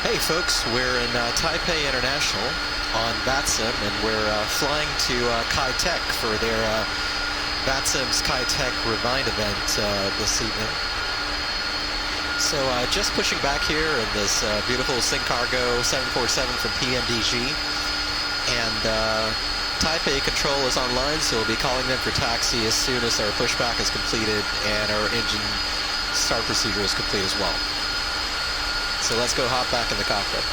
Hey folks, we're in Taipei International on VATSIM, and we're flying to Kai Tak for their VATSIM's Kai Tak Rewind event this evening. So just pushing back here in this beautiful SynCargo 747 from PMDG, and Taipei control is online, so we'll be calling them for taxi as soon as our pushback is completed and our engine start procedure is complete as well. So let's go hop back in the cockpit.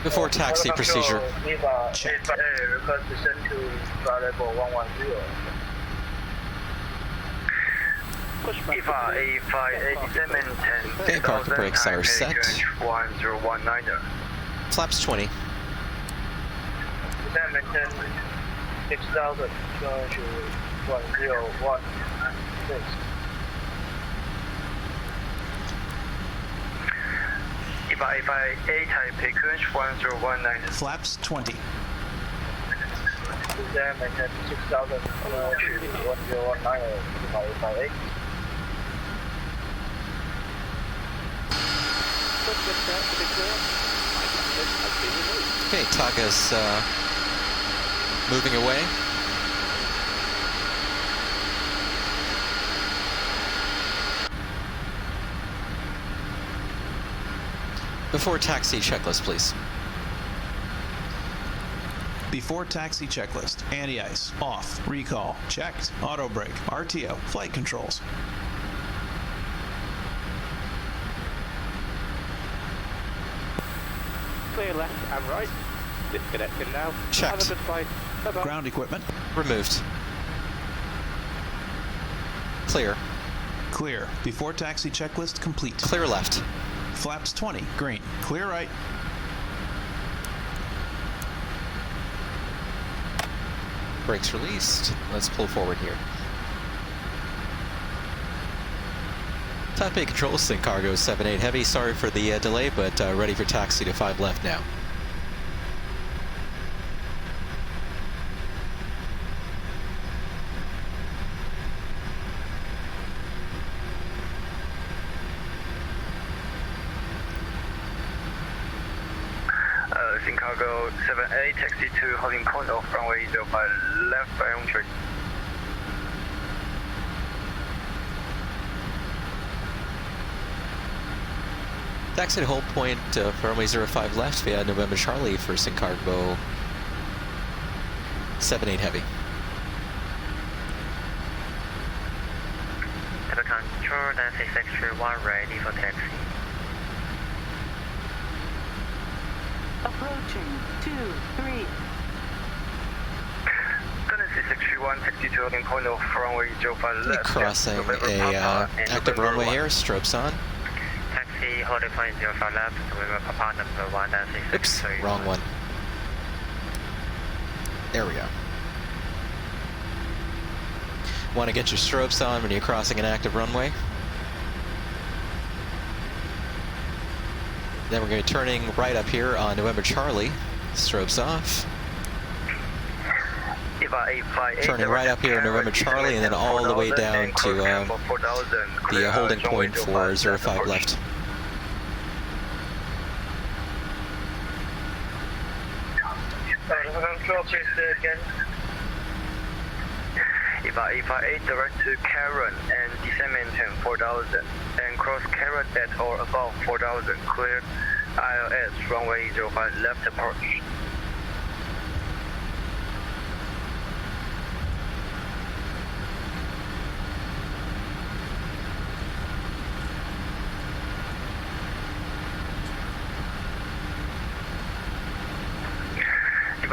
Before taxi procedure. Check. Request to send to flight level 110. Okay, parking brakes are set. 1019. Flaps 20. Descent 6000 going to 1016. Taipei Coach 1019. Flaps 20. Descent 6000 going to 1019. Okay, Taka's moving away. Before taxi checklist, please. Before taxi checklist. Anti-ice. Off. Recall. Checked. Auto brake. RTO. Flight controls. Clear left and right. Disconnecting now. Checked. Have a good flight. Bye-bye. Ground equipment. Removed. Clear. Clear. Before taxi checklist complete. Clear left. Flaps 20. Green. Clear right. Brakes released. Let's pull forward here. Taipei control, SynCargo 78 Heavy. Sorry for the delay, but ready for taxi to 5 left now. SynCargo 78, taxi to holding point of runway 05 left by entry. Taxi to hold point for runway 05 left via November Charlie for SynCargo 78 Heavy. Control 9661 ready for taxi. Approaching 23. 9661, taxi to holding point of runway 05 left. Crossing a active runway here, strobes on. Taxi holding point 05 left, November Papa number 196. Oops, wrong one. There we go. Want to get your strobes on when you're crossing an active runway. Then we're going to be turning right up here on November Charlie. Strobes off. Turning right up here on November Charlie, and then all the way down to the holding point for 05 left. EVA 8 direct to Karen and descend maintain 4000 and cross Karen at or above 4000 cleared ILS runway 05 left approach.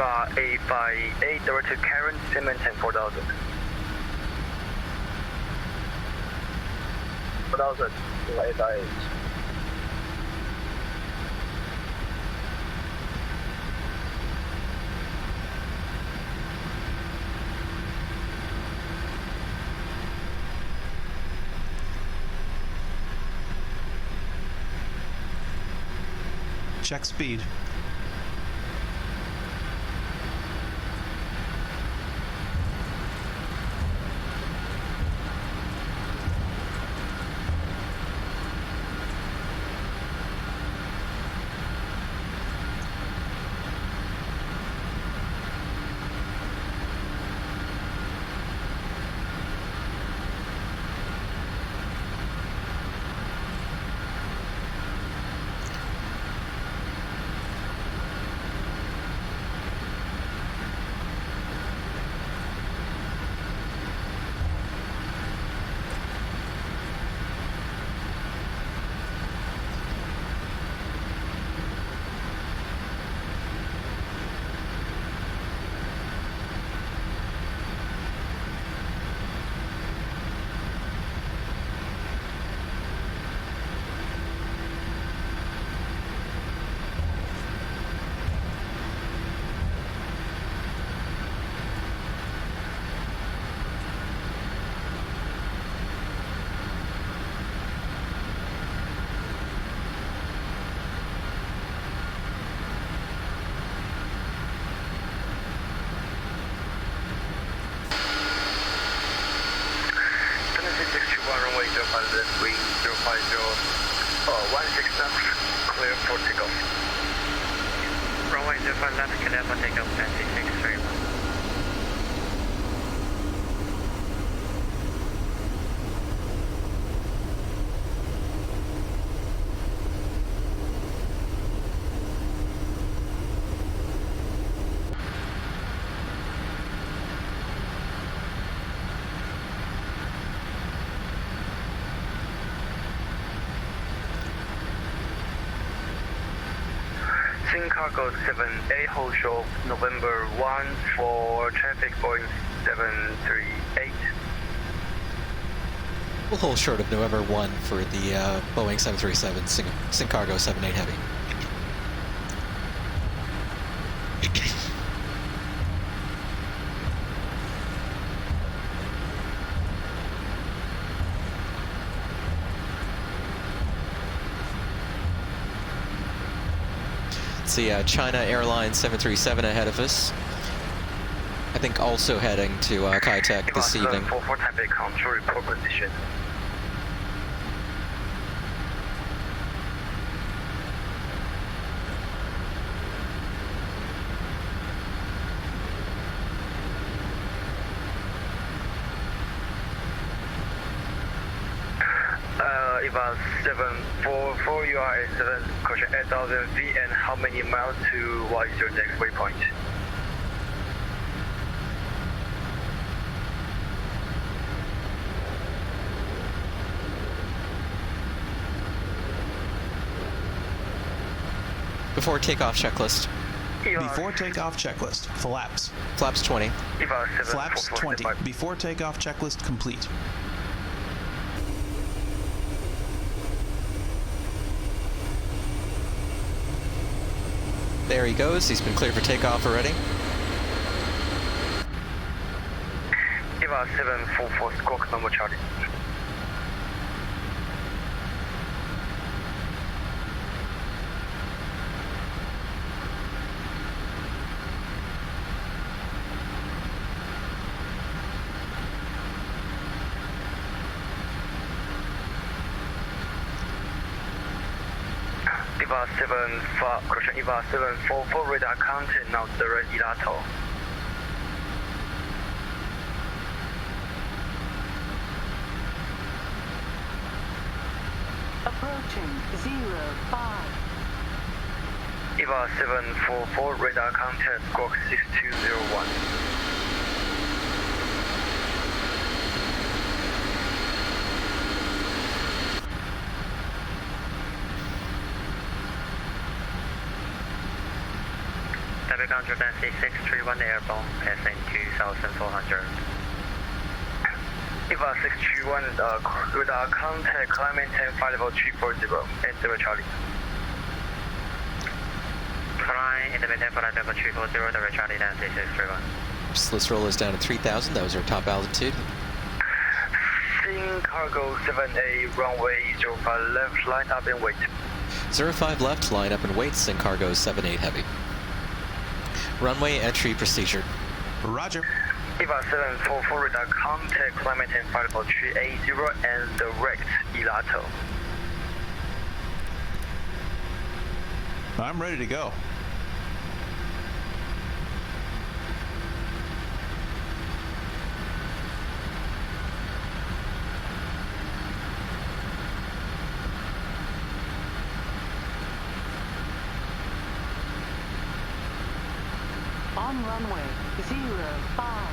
EVA 858, direct to Karen, descent 4000. 4000, EVA 858. Check speed. Runway 05 left wing 050, 16 knots, clear for takeoff. Runway 05 left, clear for takeoff, 9631. Cargo 78, hold short November 1 for traffic Boeing 738. We'll hold short of November 1 for the Boeing 737 Sing Cargo 78 Heavy. See China Airlines 737 ahead of us. I think also heading to Kai Tak this evening. 744 Taipei control report position. EVA 744, you are at 7, caution 8,000 feet, and how many miles to what is your next waypoint? Before takeoff checklist. Before takeoff checklist. Flaps. Flaps 20. EVA 7, Flaps 20. Before takeoff checklist complete. There he goes. He's been cleared for takeoff already. EVA 744 squawk number Charlie. EVA 75, correction, EVA 744 radar contact, now direct Ilato. Approaching 05. EVA 744 radar contact, squawk 6201. Taipei control Nancy 631 airborne, passing 2400. Eva 631, radar contact, climb maintain flight level 340, and 0 Charlie. Flying in the maintain flight level 340, direct Charlie Nancy 631. Let's roll this down to 3,000. That was our top altitude. Sing cargo 7A, runway 05 left, line up and wait. 05 left, line up and wait, sing cargo 78 heavy. Runway entry procedure. Roger. Eva 744, radar contact, climb maintain flight level 380, and direct Elato. I'm ready to go. On runway 05.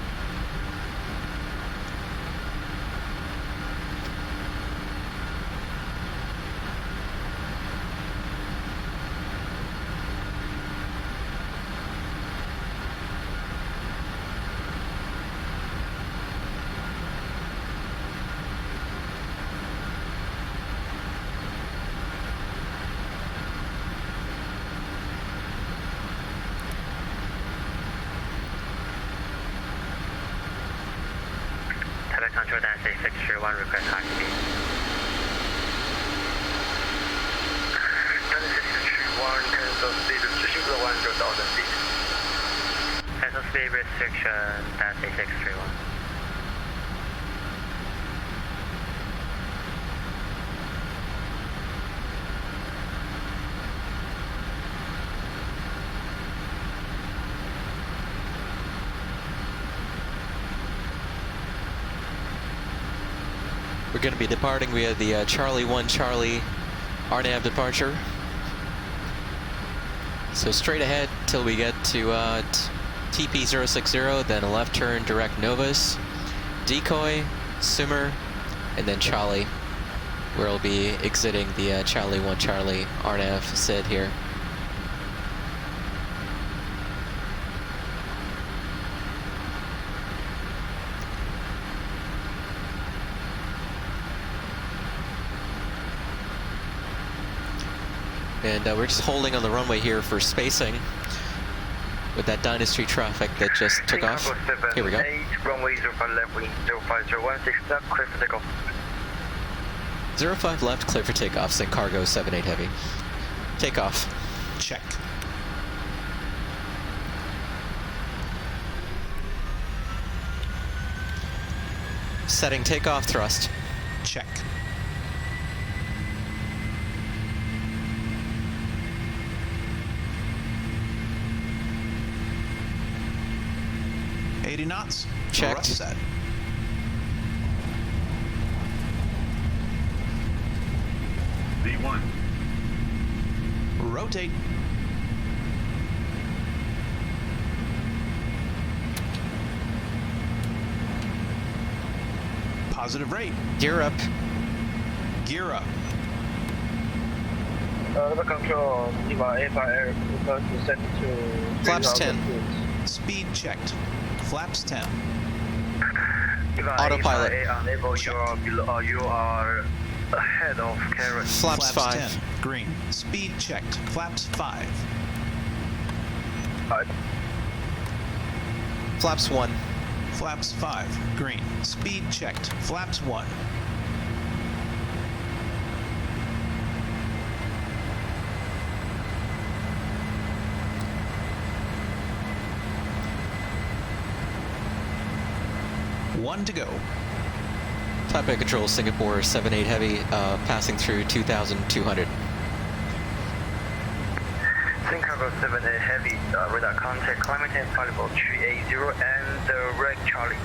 Taipei control Nancy 631, request high speed. Nancy 631, cancel speed restriction below 100,000 feet. Cancel speed restriction Nancy 631. We're going to be departing via the Charlie 1 Charlie RNAV departure. So straight ahead till we get to TP060, then a left turn direct Novus, decoy, Sumer, and then Charlie, where we'll be exiting the Charlie 1 Charlie RNAV SID here. And we're just holding on the runway here for spacing with that Dynasty traffic that just took off. Here we go. 8, runway 05 left, wing 05016, left, clear for takeoff. 05 left, clear for takeoff, sing cargo 78 heavy. Takeoff. Check. Setting takeoff thrust. Check. Knots. Checked. Set. V1. Rotate. Positive rate. Gear up. Gear up. Level control, Eva 85 air, request to set to Flaps 10. Speed checked. Flaps 10. Autopilot. Unable, you are below, you are ahead of carrot. Flaps 5. 10. Green. Speed checked. Flaps 5. Flaps 1. Flaps 5. Green. Speed checked. Flaps 1. One to go. Taipei control Singapore 78 heavy, passing through 2,200. Singapore 7A heavy, radar contact, climb maintain flight level 380 and direct Charlie.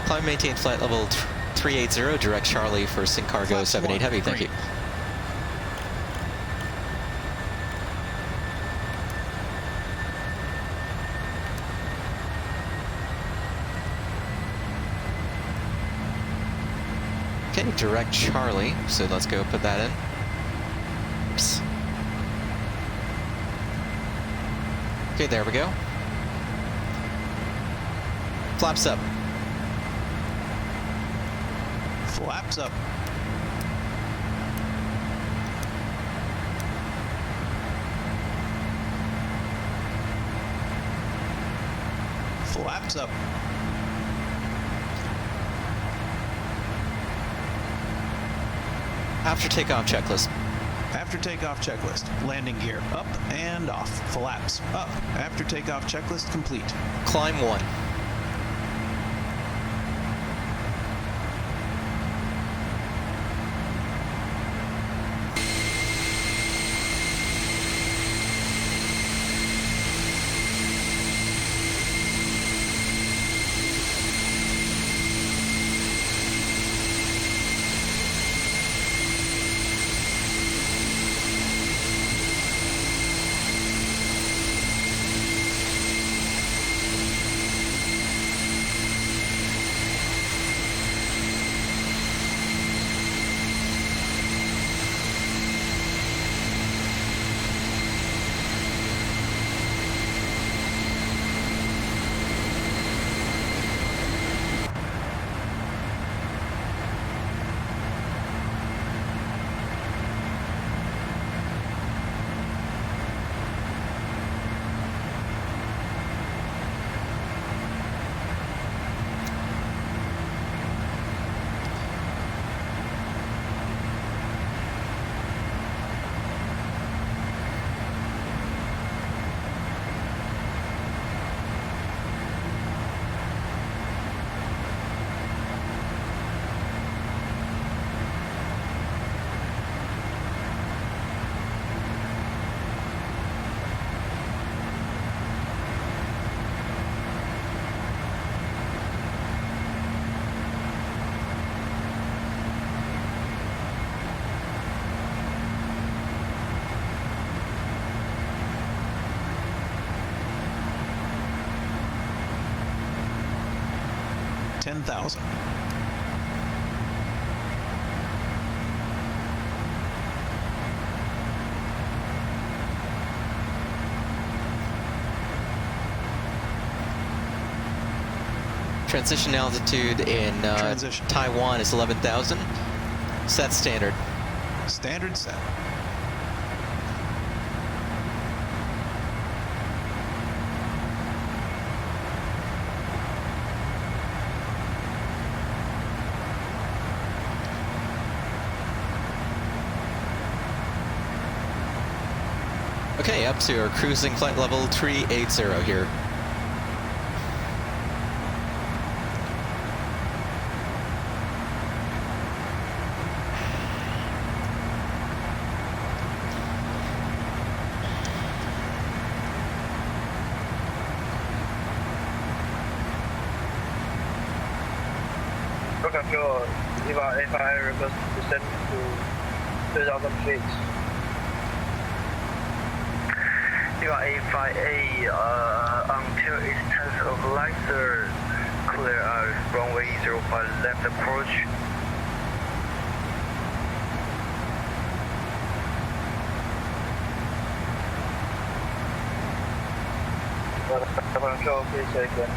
Climb maintain flight level 380, direct Charlie for Sing cargo Flaps 78 1. heavy, thank you. Green. Okay, direct Charlie, so let's go put that in. Oops. Okay, there we go. Flaps up. Flaps up. Flaps up. After takeoff checklist. After takeoff checklist. Landing gear up and off. Flaps up. After takeoff checklist complete. Climb 1. $10,000. Transition altitude in Transition. Taiwan is 11,000. Set standard. Standard set. Okay, up to our cruising flight level 380 here. Rocket fuel, VATSIM request descend to 3,000 feet. VATSIM until it turns of lighter, clear runway 05 left approach. Rocket fuel, please take it.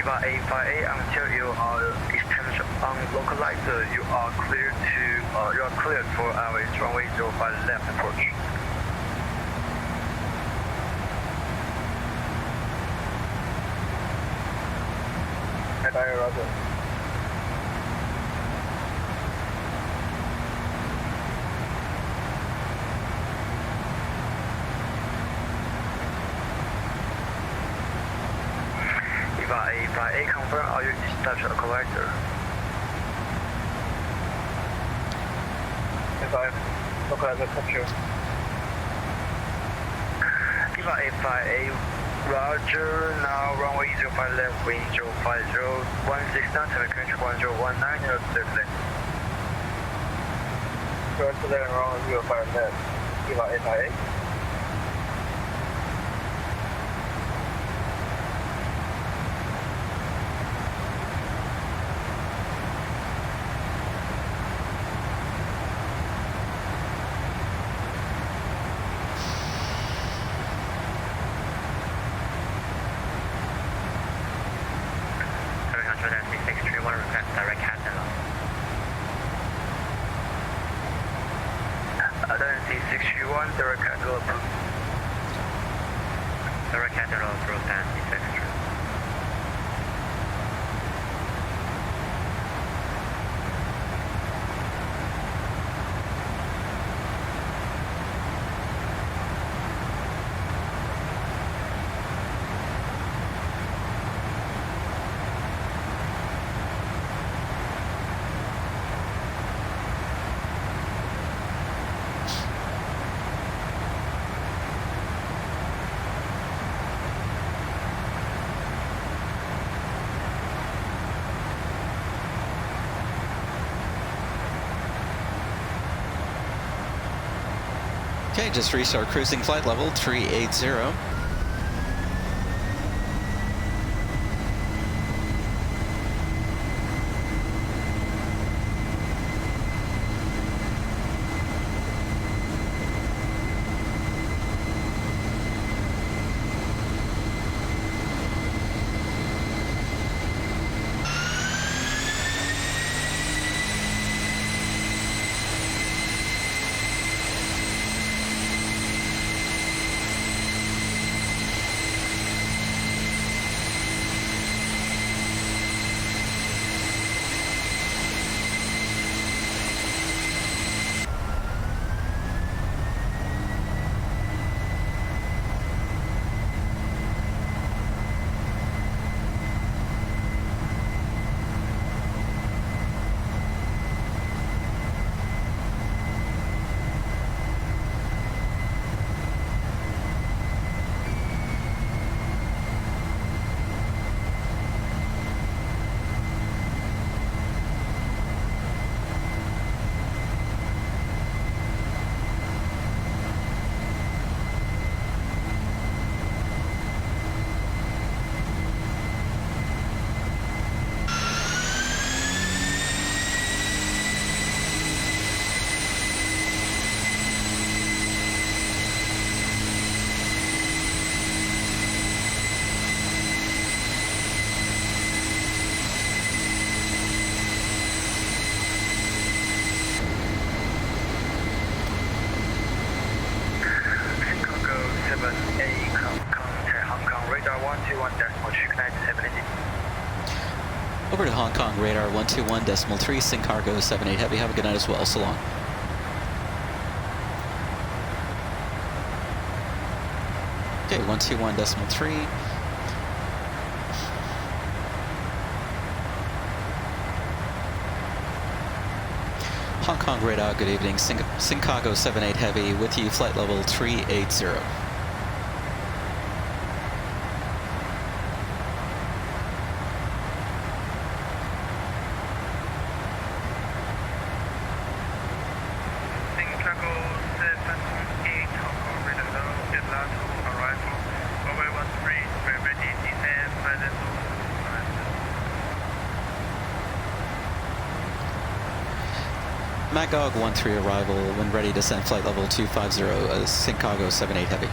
VATSIM until you are established on localizer, you are cleared for our runway 05 left approach. Roger. VATSIM confirm, are you established localizer? Localizer capture. VATSIM Roger, now runway 05 left, wind 050, 16 knots, temperature 1019, your ChasePlane. First left, runway 05 left, VATSIM. 01, direct handle approved. Direct handle approved and descent through. Okay, just reached our cruising flight level 380. Over to Hong Kong, radar 121.3, sing cargo 78 heavy. Have a good night as well. So long. Okay, 121.3. Hong Kong radar, good evening. Sing cargo 78 heavy with you, flight level 380. Magog 13 arrival when ready to send flight level 250, sing cargo 78 heavy.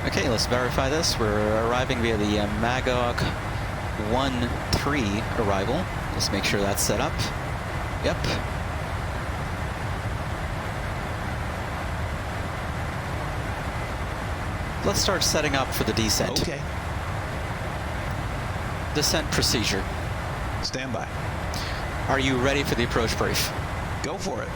Okay, let's verify this. We're arriving via the Magog 13 arrival. Let's make sure that's set up. Yep. Let's start setting up for the descent. Okay. Descent procedure. Stand by. Are you ready for the approach brief? Go for it.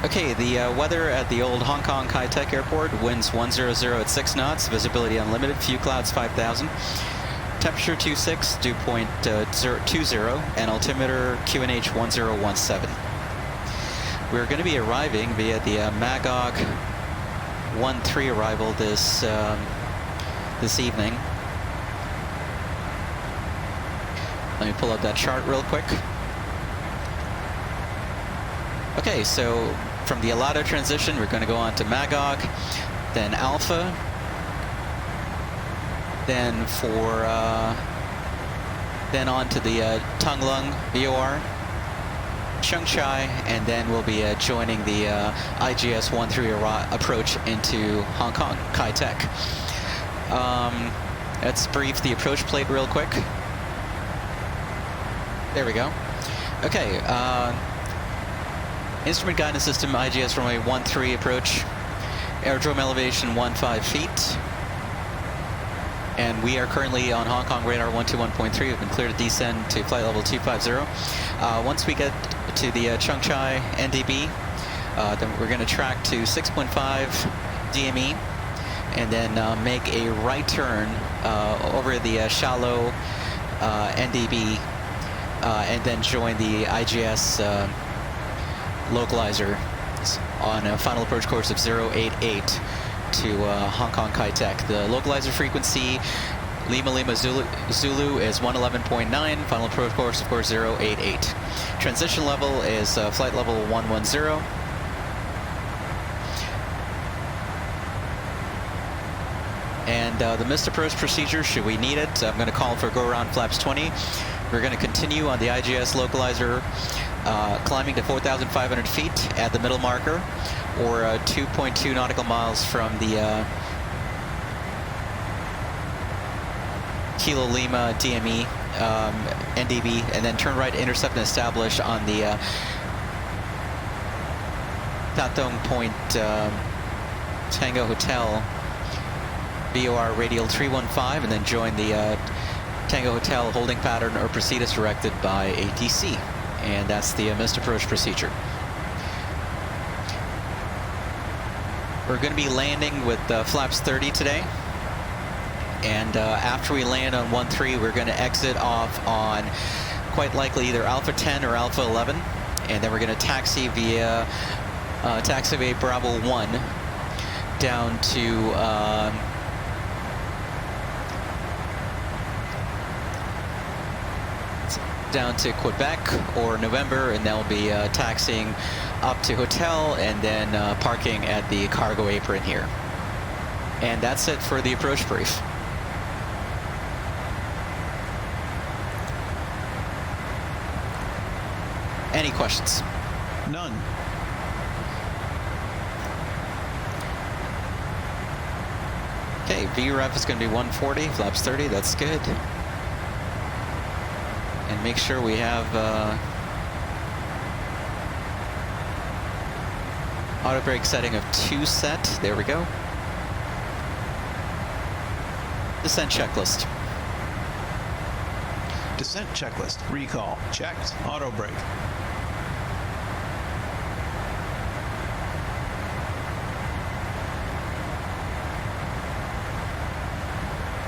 Okay, the weather at the old Hong Kong Kai Tak Airport, winds 100 at 6 knots, visibility unlimited, few clouds 5,000, temperature 26, dew point 20, and altimeter QNH 1017. We're going to be arriving via the Magog 13 arrival this evening. Let me pull up that chart real quick. Okay, so from the Alado transition, we're going to go on to Magog, then Alpha, then for then on to the Tunglung VOR, Chungchai, and then we'll be joining the IGS 13 approach into Hong Kong, Kai Tak. Let's brief the approach plate real quick. There we go. Okay, instrument guidance system, IGS runway 13 approach, aerodrome elevation 15 feet. And we are currently on Hong Kong radar 121.3. We've been cleared to descend to flight level 250. Once we get to the Chungchai NDB, then we're going to track to 6.5 DME, and then make a right turn over the shallow NDB, and then join the IGS localizer on a final approach course of 088 to Hong Kong Kai Tak. The localizer frequency Lima Lima Zulu is 111.9, final approach course of course 088. Transition level is flight level 110. And the missed approach procedure, should we need it, I'm going to call for go around flaps 20. We're going to continue on the IGS localizer, climbing to 4,500 feet at the middle marker, or 2.2 nautical miles from the Kilo Lima DME NDB, and then turn right to intercept and establish on the Tatong Point Tango Hotel VOR radial 315, and then join the Tango Hotel holding pattern or proceed as directed by ATC. And that's the missed approach procedure. We're going to be landing with flaps 30 today. And after we land on 13, we're going to exit off on quite likely either Alpha 10 or Alpha 11. And then we're going to taxi via taxiway Bravo 1 down to Quebec or November, and then we'll be taxiing up to hotel and then parking at the cargo apron here. And that's it for the approach brief. Any questions? None. Okay, VREF is going to be 140, flaps 30, that's good. And make sure we have auto brake setting of 2 set. There we go. Descent checklist. Descent checklist. Recall. Checked. Auto brake.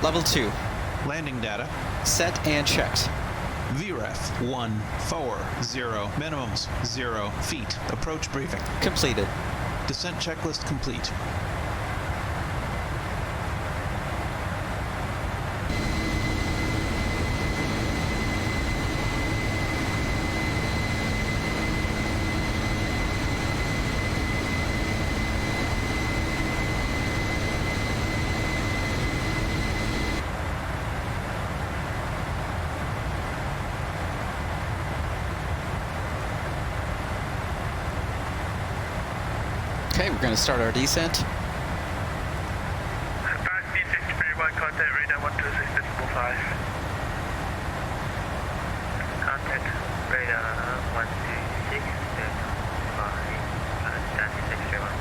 Level 2. Landing data. Set and checked. VREF 140. Minimums 0 feet. Approach briefing. Completed. Descent checklist complete. Okay, we're going to start our descent. Contact radar 126.5. Contact radar 126.5 and 631.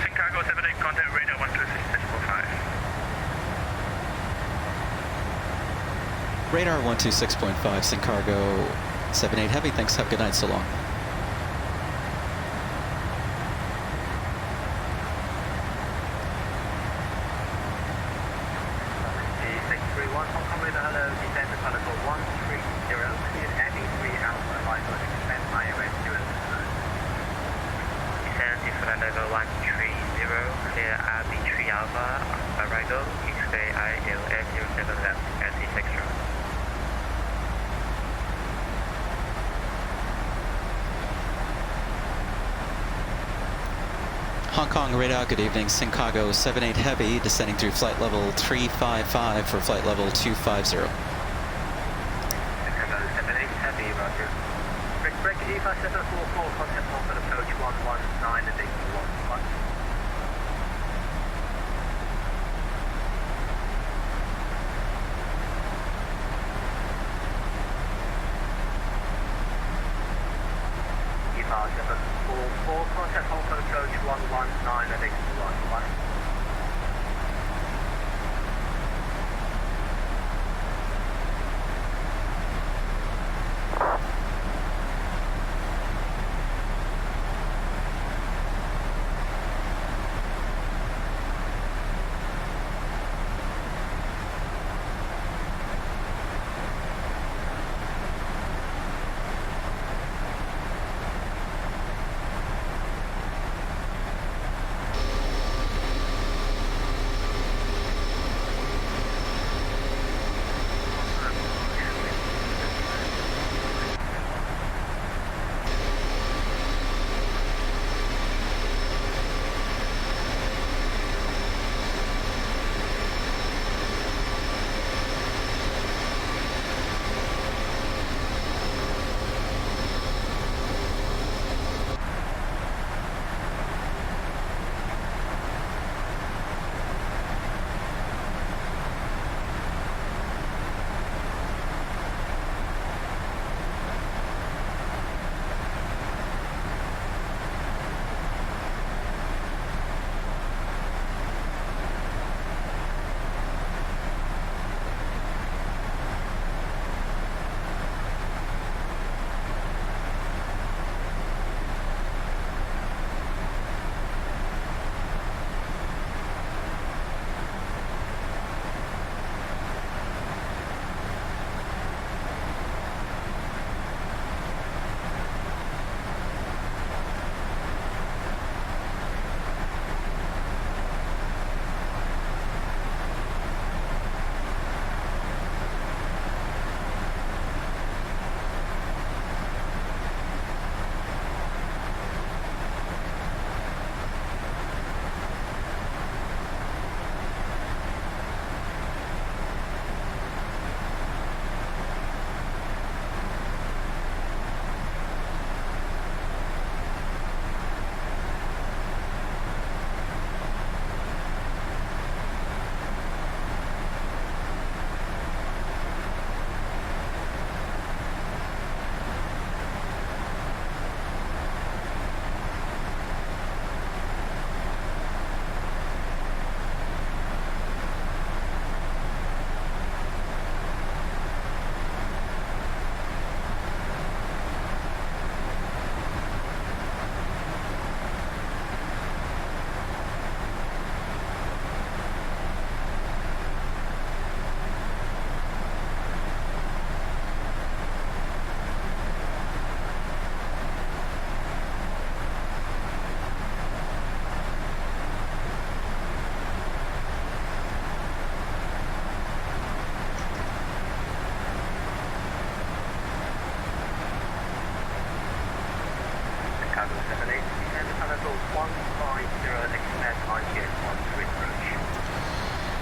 Chicago 78, contact radar 126.5. Radar 126.5, Syncargo 78 Heavy. Thanks, have a good night, so long. Hong Kong radar, hello, descend to particle 130, clear heavy 3 Alpha, arrival, expand IOS 0. Descend to flight level 130, clear RB3 Alpha, arrival, X-ray ILS 07 left, SC Extra. Hong Kong radar, good evening. Chicago 78 Heavy, descending through flight level 355 for flight level 250. Chicago 78 Heavy, roger. Break EFA 744, contact Hong Kong approach 119 and 811. EFA 744, contact Hong Kong approach 119 and 811.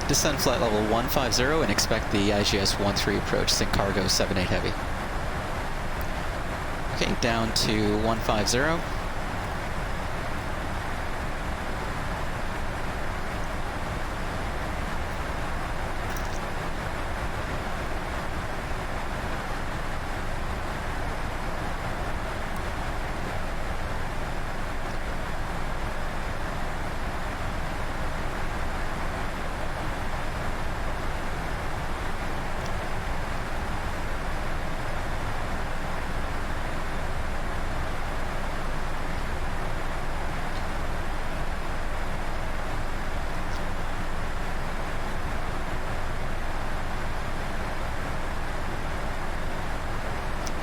Descend flight level 150 and expect the IGS-13 approach, sync cargo 78 Heavy. Okay, down to 150.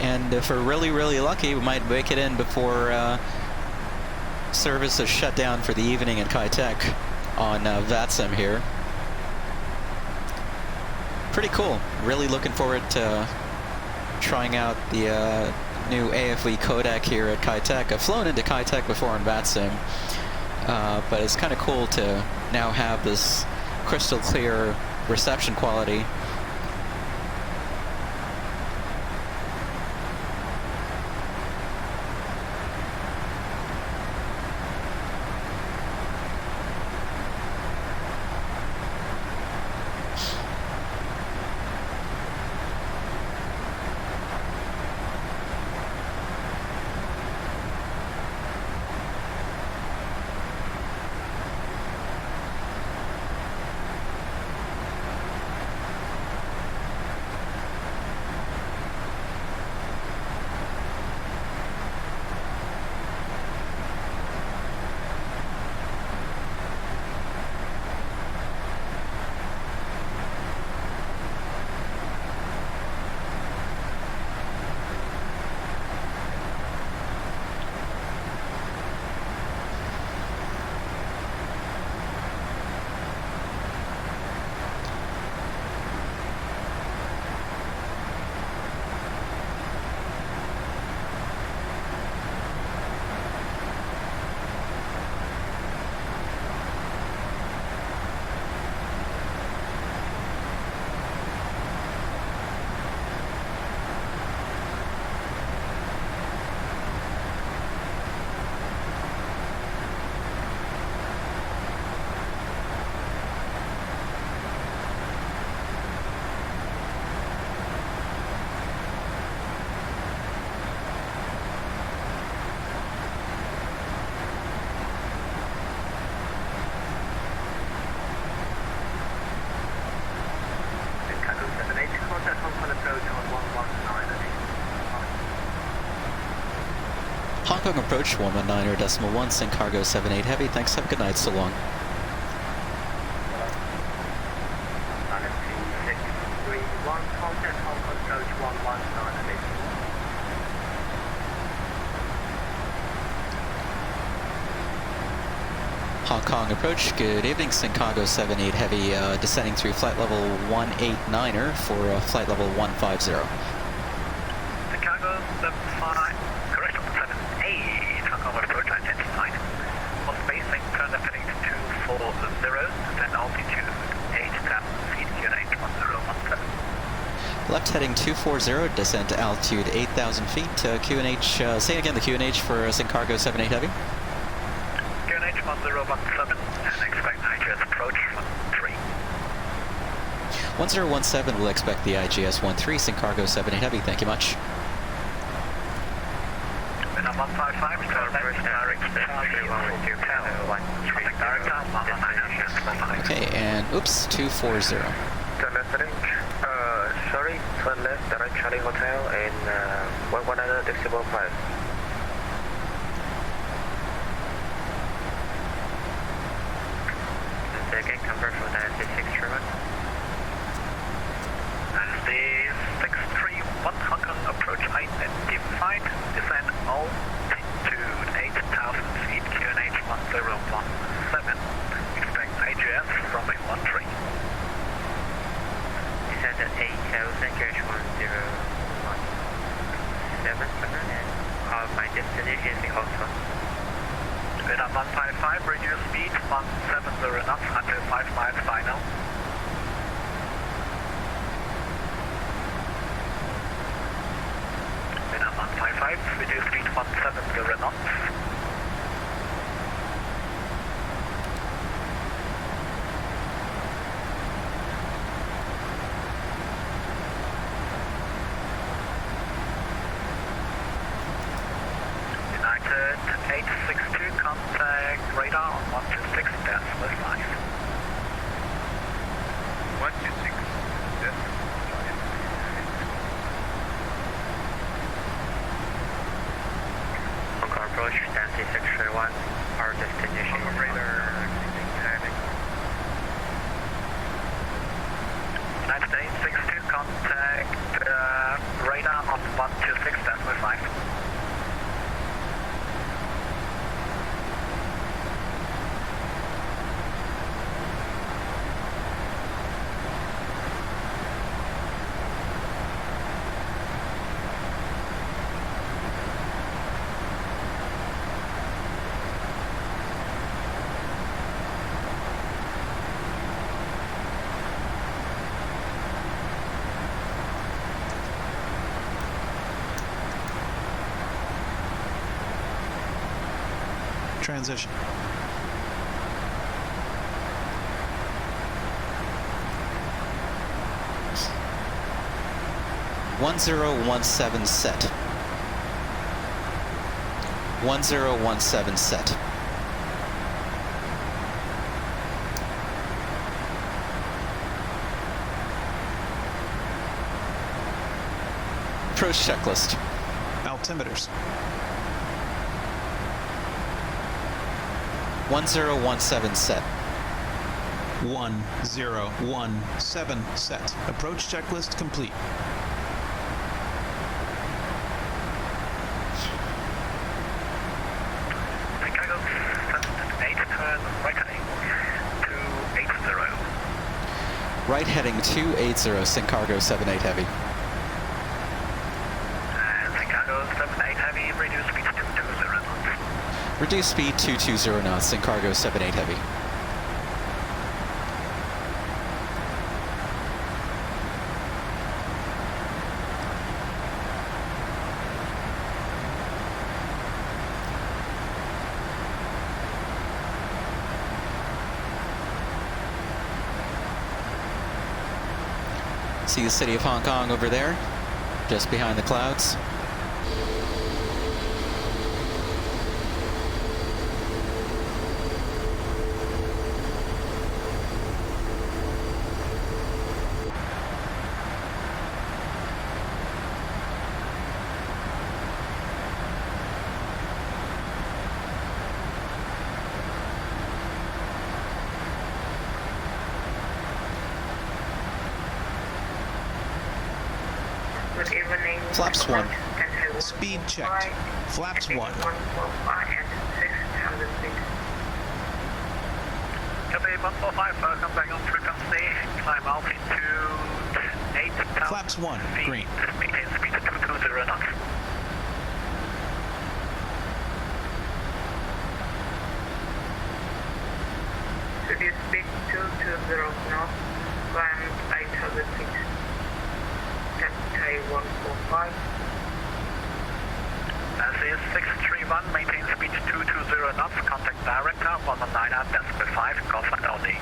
And if we're really, really lucky, we might make it in before service is shut down for the evening at Kai Tak on VATSIM here. Pretty cool. Really looking forward to trying out the new AFV codec here at Kai Tak. I've flown into Kai Tak before on VATSIM. but it's kind of cool to now have this crystal clear reception quality. Hong Kong approach 119.1, send cargo 78 heavy. Thanks, have a good night, so long. Hong Kong approach, good evening, send cargo 78 heavy, descending through flight level 189er for flight level 150. Chicago 75, correct, 78, Hong Kong approach identified. On spacing, turn left heading to 240, then altitude 8,000 feet, QNH 1017. Left heading 240, descend to altitude 8,000 feet, QNH, say again the QNH for send cargo 78 heavy. QNH 1017, and expect IGS approach 13. 1017 will expect the IGS 13, send cargo 78 heavy, thank you much. 155, Okay, and oops, 240. Turn left heading, sorry, turn left, direct Charlie Hotel, and 119 decimal 5. Again, confirm for that 631. And the 631 Hong Kong approach identified, descend altitude 8,000 feet, QNH 1017. Expect IGS from a 13. Descend at 8,000, QNH 1017, and my destination is also. Vietnam 155, reduce speed 170 knots until 5 miles final. Vietnam 155, reduce speed 170 knots. United 862, contact radar on 126, decimal 5. 126, Hong Kong approach, Nancy 631, our destination is radar. United 862, contact radar on 126, decimal 5. transition. One 1017 set. 1017 set. Approach checklist. Altimeters. 1017 set. 1017 set. Approach checklist complete. Chicago 78, turn right heading 280. Right heading 280, send cargo 78 heavy. And Chicago 78 heavy, reduce speed to 220 knots. Reduce speed 220 knots, send cargo 78 heavy. See the city of Hong Kong over there, just behind the clouds. Good evening. Flaps 1. Speed checked. Flaps 1. 145 and 600 feet. Copy 145, come back on frequency, climb altitude 8,000 Flaps 1, feet. green. Maintain speed to 220 knots. Reduce speed 220 knots. Climb 800 feet. Taipei 145. As is 631, maintain speed 220 knots, contact director 119.5, Golf and LD.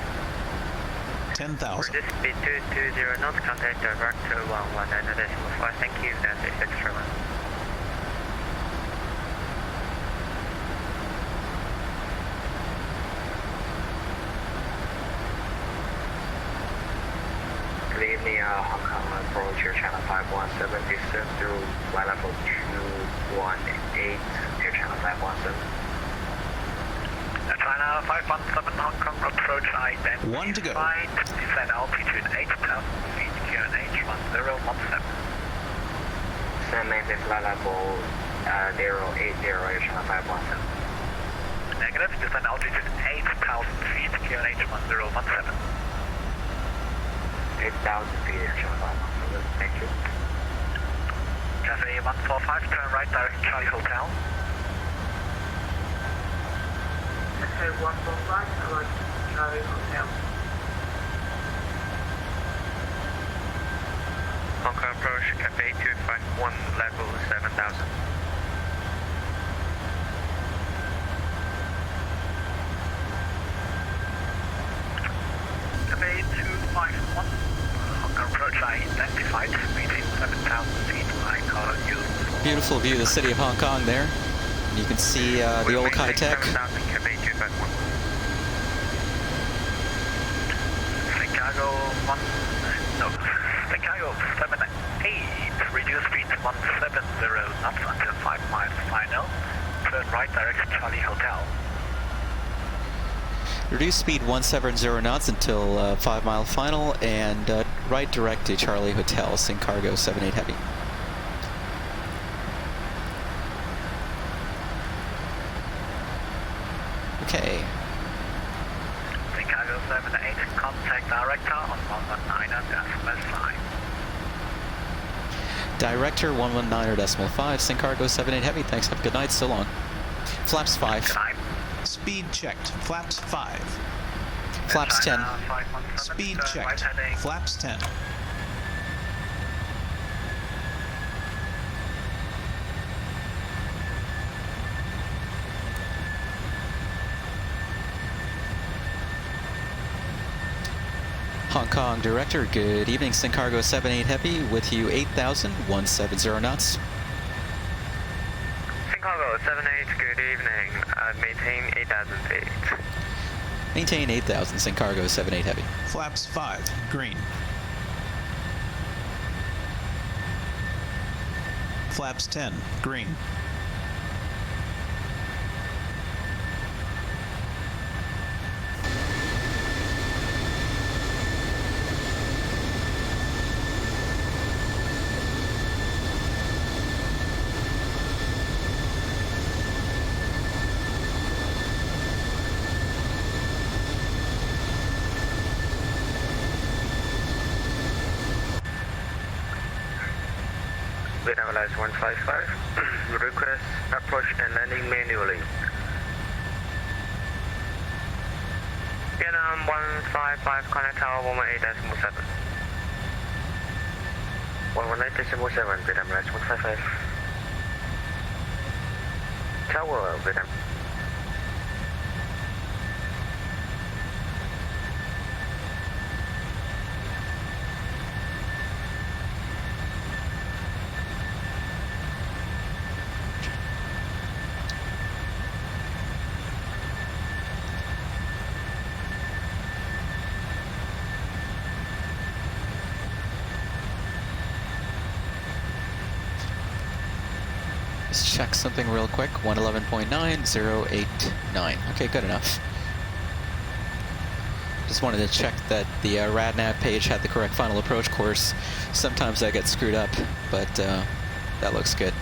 10,000. Reduce speed 220 knots, contact director 119.5. Thank you, that's a 631. Good evening, Hong Kong approach your channel 517, descend through flight level 218, air channel 517. China 517 Hong Kong approach identified. 1 to go. Descend altitude 8,000 feet, QNH 1017. Descend maintain flight level 080, air channel 517. Negative, descend altitude 8,000 feet, QNH 1017. 8,000 feet, air channel 517. Thank you. Cafe 145, turn right direct Charlie Hotel. Taipei 145, select Charlie Hotel. Hong Kong approach, Cafe 251, level 7,000. Cafe 251, Hong Kong approach identified, maintain 7,000 feet, I call you. Beautiful view of the city of Hong Kong there. You can see the old Kai Tak. 7,000, Cafe 251. Chicago 78, reduce speed 170 knots until 5 miles final. Turn right direct Charlie Hotel. Reduce speed 170 knots until 5 mile final, and right direct to Charlie Hotel, send cargo 78 heavy. Okay. Chicago 78, contact director on 119.5. Director 119.5, send cargo 78 heavy. Thanks, have a good night, so long. Flaps 5. Good night. Speed checked. Flaps 5. Flaps 10. China 517, Speed turn right checked. heading. Flaps 10. Hong Kong Director, good evening. Sincargo 78 Heavy with you 8,170 knots. Sincargo 78, good evening. Maintain 8,000 feet. Maintain 8,000, Sincargo 78 Heavy. Flaps 5, green. Flaps 10, green. Vietnam Airlines 155, request approach and landing manually. Vietnam 155, contact tower 118.7. 118.7, Vietnam Airlines 155. Tower, Vietnam. Let's check something real quick. 111.9089. Okay, good enough. Just wanted to check that the RadNav page had the correct final approach course. Sometimes that gets screwed up, but that looks good.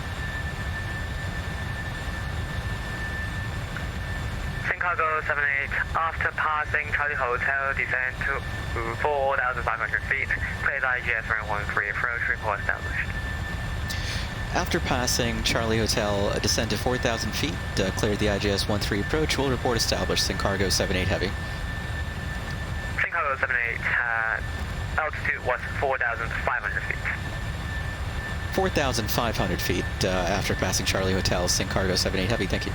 Sincargo 78, after passing Charlie Hotel, descend to 4,500 feet. Clear the IGS 13 approach, report established. After passing Charlie Hotel, descend to 4,000 feet, cleared the IGS 13 approach, will report established, Sincargo 78 Heavy. Sincargo 78, altitude was 4,500 feet. 4,500 feet after passing Charlie Hotel, Sincargo 78 Heavy, thank you.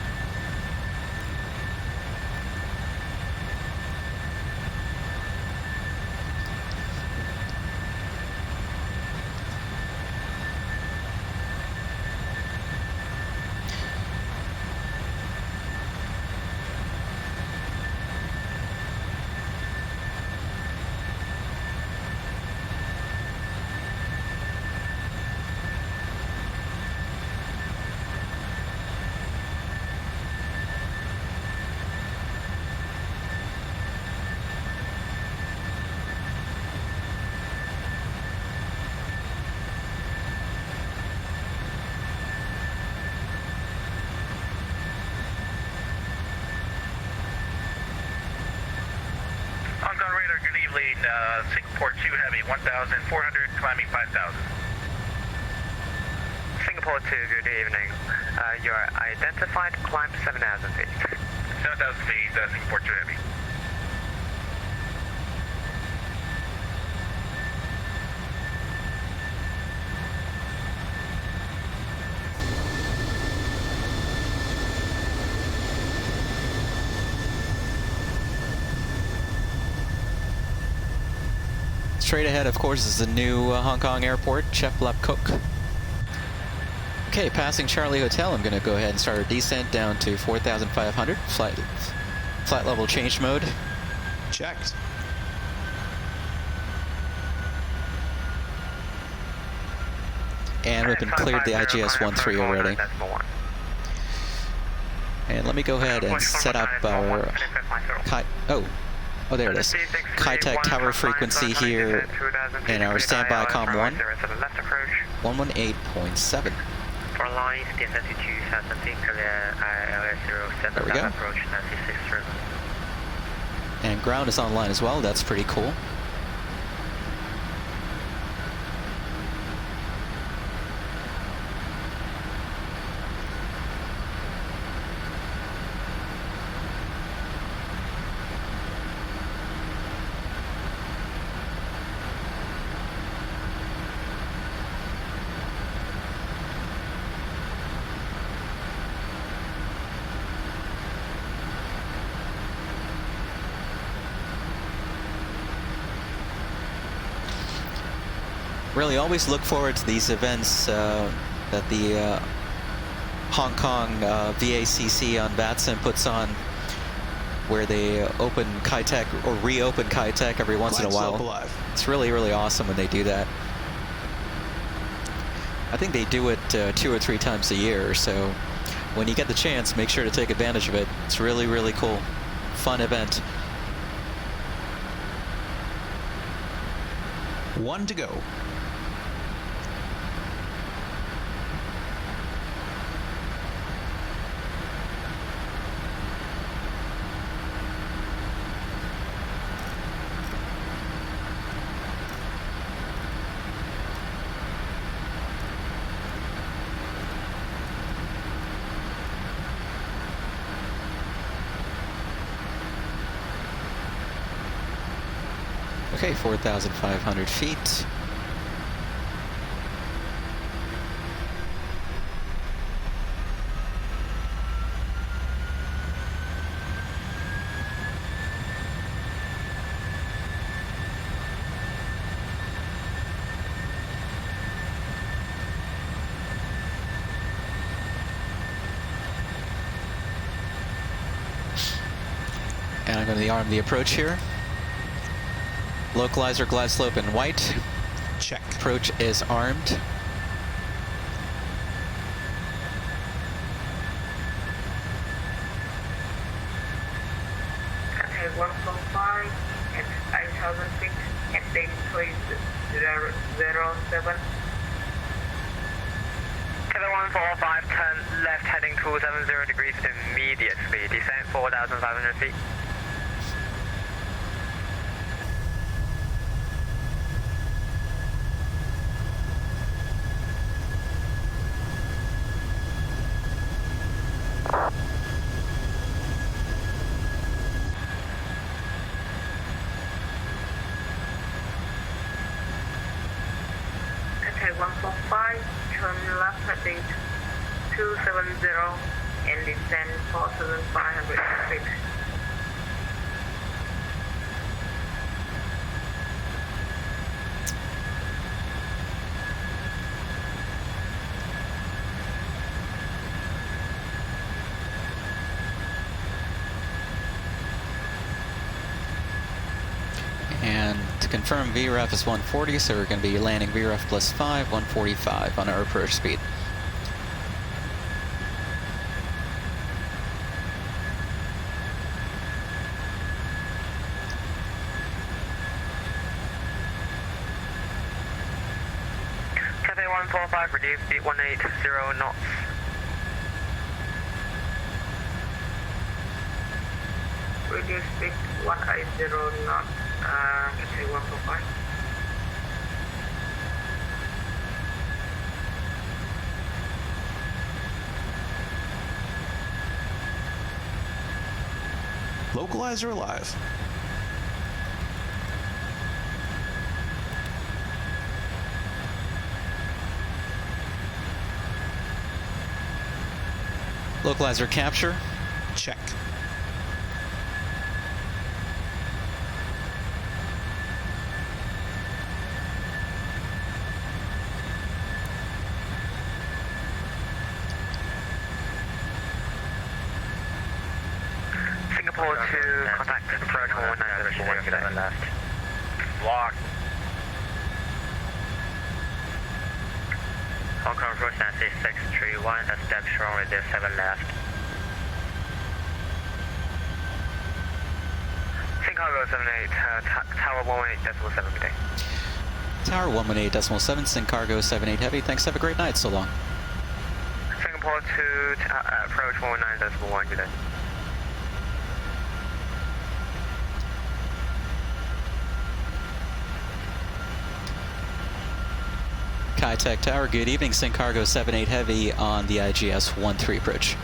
Singapore 2 Heavy, 1,400, climbing 5,000. Singapore 2, good evening. You are identified, climb 7,000 feet. 7,000 feet, Singapore 2 Heavy. Straight ahead, of course, is the new Hong Kong airport, Chep Lap Kok. Okay, passing Charlie Hotel, I'm going to go ahead and start our descent down to 4,500. Flight level change mode. Checked. And we've been cleared the IGS 13 already. And let me go ahead and set up our Oh, there it is. Kai Tak tower frequency here in our standby COM 1. 118.7. For lines, descend to 2,000 feet, clear ILS 07, there we go. approach 96 through. And ground is online as well, that's pretty cool. Really, always look forward to these events that the Hong Kong vACC on VATSIM puts on, where they open Kai Tak or reopen Kai Tak every once in a while. Alive. It's really, really awesome when they do that. I think they do it 2 or 3 times a year, so when you get the chance, make sure to take advantage of it. It's really, really cool. Fun event. 1 to go. Okay, 4,500 feet. And I'm going to arm the approach here. Localizer glide slope in white. Check. Approach is armed. Okay, 145 at 8,000 feet, heading please 07. Kilo 145, turn left heading 270 degrees, immediate speed, descent 4,500 feet. Okay, 145, turn left heading 270 and descend 4,500 feet. And to confirm, VREF is 140, so we're going to be landing VREF plus 5, 145 on our approach speed. Cathay 145, reduce speed 180 knots. Reduce speed 180 knots. Cathay 145. Localizer alive. Localizer capture. Check. Singapore to contact approach 190 left. Blocked. Hong Kong approach 9631, a step strong with 7 left. Chicago 78, Tower 118.7 good day. Tower 118.7, Sing Cargo 78 Heavy. Thanks, have a great night, so long. Singapore to approach 119.1 good day. Kai Tak Tower, good evening. Sing Cargo 78 Heavy on the IGS 13 approach.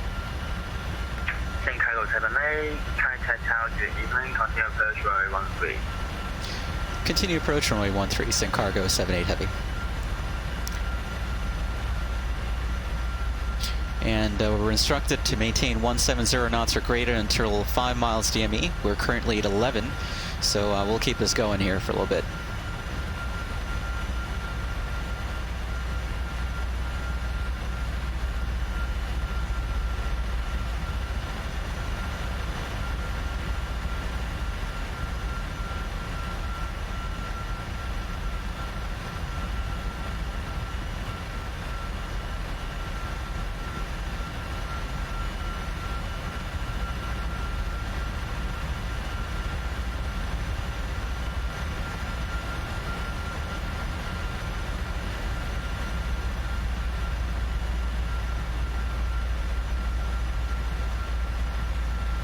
Chicago 78, Kai Tak Tower, good evening, continue approach runway 13. Continue approach runway 13, Sing Cargo 78 Heavy. And we're instructed to maintain 170 knots or greater until 5 miles DME. We're currently at 11, so we'll keep this going here for a little bit.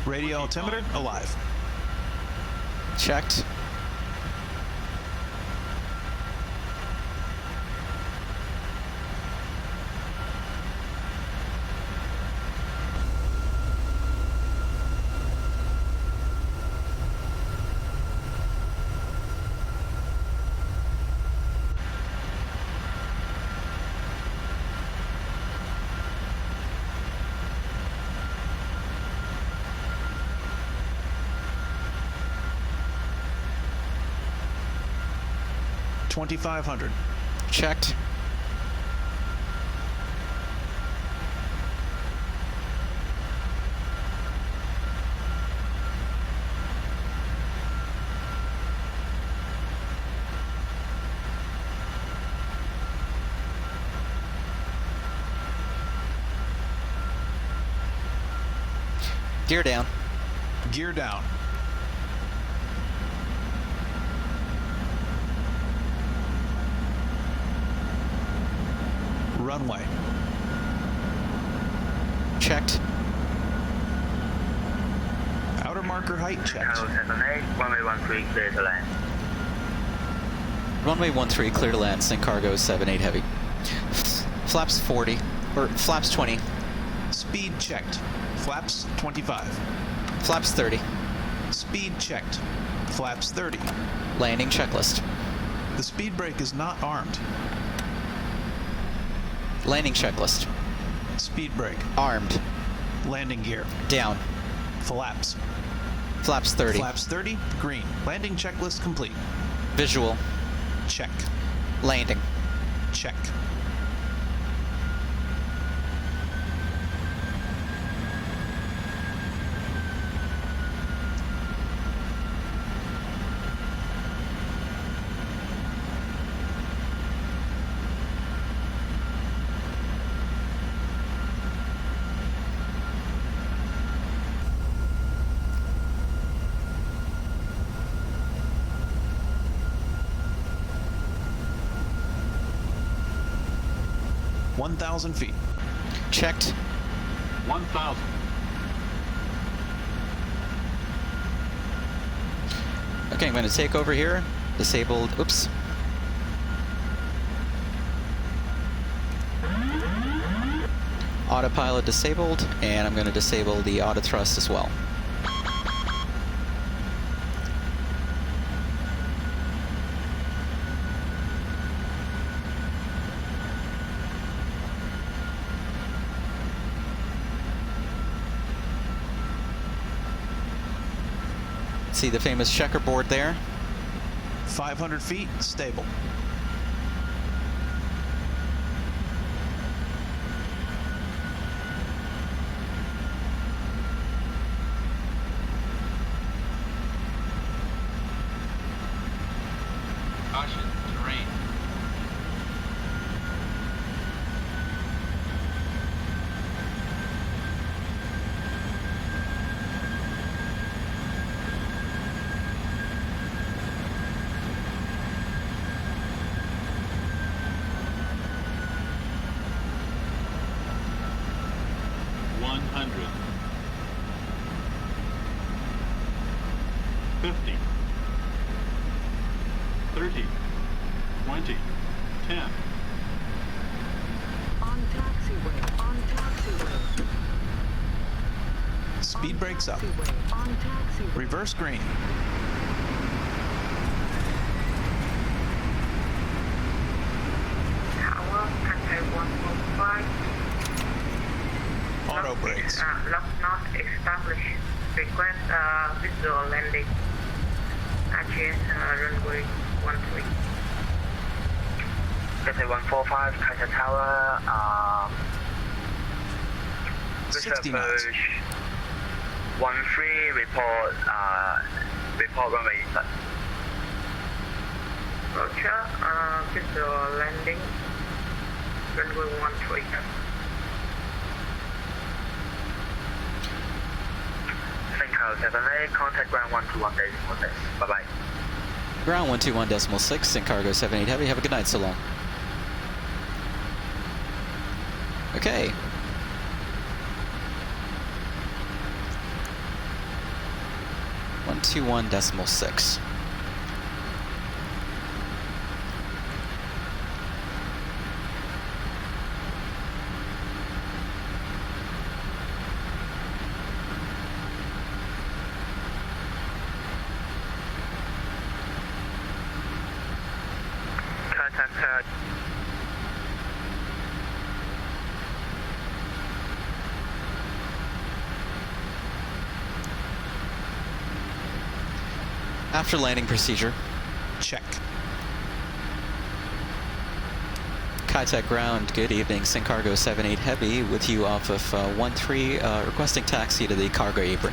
Radio altimeter alive. Checked. $2,500. Checked. Gear down. Gear down. Runway. Checked. Outer marker height checked. runway 13, clear to land. Runway 13, clear to land. Sink cargo 78 heavy. Flaps 40, or flaps 20. Speed checked. Flaps 25. Flaps 30. Speed checked. Flaps 30. Landing checklist. The speed brake is not armed. Landing checklist. Speed brake. Armed. Landing gear. Down. Flaps. Flaps 30. Flaps 30. Green. Landing checklist complete. Visual. Check. Landing. Check. $1,000 feet. Checked. 1,000. Okay, I'm going to take over here. Disabled. Oops. Autopilot disabled, and I'm going to disable the auto thrust as well. See the famous checkerboard there? 500 feet, stable. Caution, terrain. $100. 50. 30. 20. 10. On taxiway. On taxiway. Speed brakes up. Taxiway. On taxiway. Reverse green. Tower, Taipei 145. Auto brakes. Lock not established. Request visual landing. RCS runway 13. Taipei 145, Kai Tak Tower, 60 knots. 13, report runway inside. Roger, visual landing. Runway 13. Sinkhole 78, contact ground 121.6. Bye-bye. Ground 121.6, sink cargo 78 heavy. Have a good night, so long. Okay. 121.6. Contact After landing procedure. Check. Kai Tak ground, good evening. Sing Cargo 78 Heavy with you off of 13, requesting taxi to the cargo apron.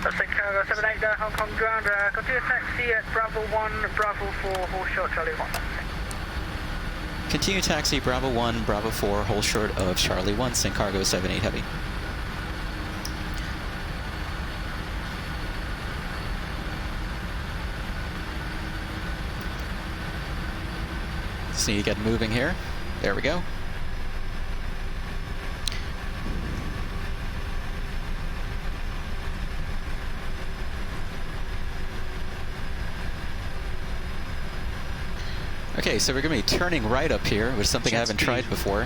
Sing Cargo 78 Hong Kong ground, continue taxi at Bravo 1, Bravo 4, hold short Charlie 1. Continue taxi Bravo 1, Bravo 4, hold short of Charlie 1, Sing Cargo 78 Heavy. Just need to get moving here. There we go. Okay, so we're going to be turning right up here, which is something I haven't tried before.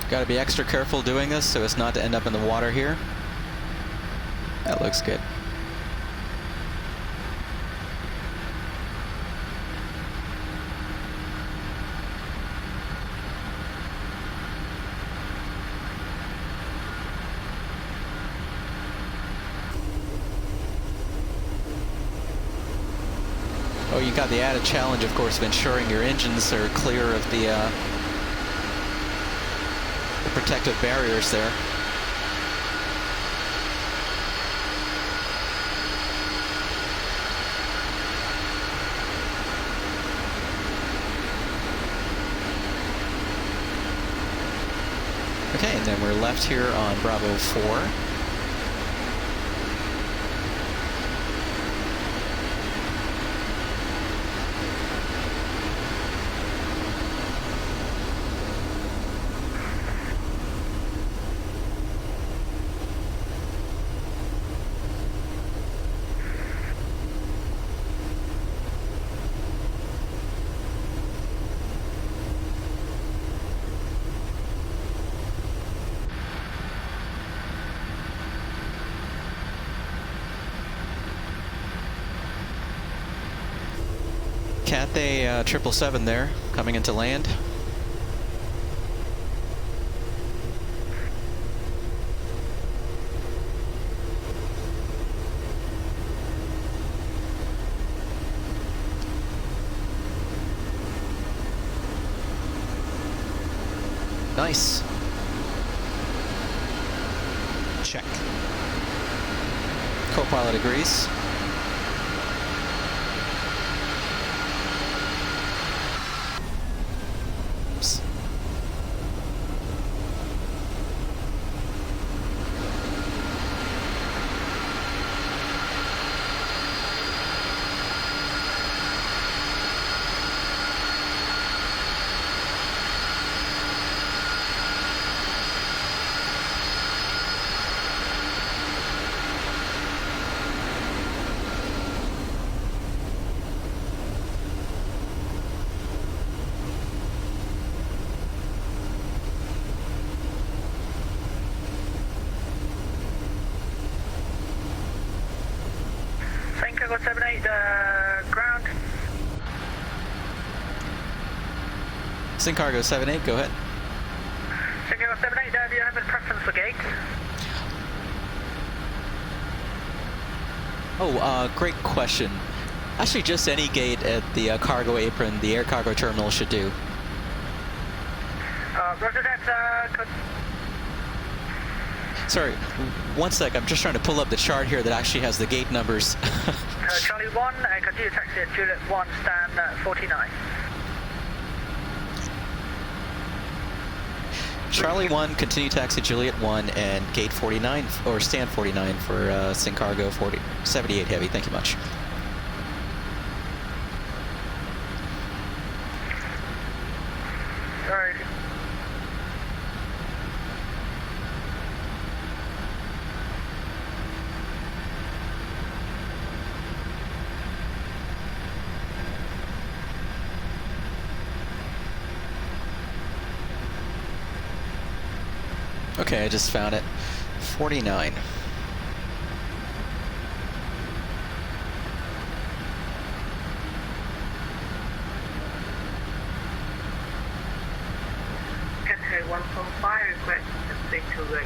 Got to be extra careful doing this so as not to end up in the water here. That looks good. Oh, you got the added challenge, of course, of ensuring your engines are clear of the protective barriers there. Okay, and then we're left here on Bravo 4. Cathay 777 there, coming into land. Nice. Check. Co-pilot agrees. Syn Cargo 78, go ahead. Takeoff 78, do you have a preference for gate? Oh, great question. Actually, just any gate at the cargo apron, the air cargo terminal should do. Roger that, Sorry, one sec, I'm just trying to pull up the chart here that actually has the gate numbers. Charlie 1, continue taxi at Juliet 1, stand 49. Charlie 1, continue taxi Juliet 1, and gate 49, or stand 49 for Syn Cargo 78 Heavy. Thank you much. Sorry. Okay, I just found it. 49. Cathay 145 request to stay to rate.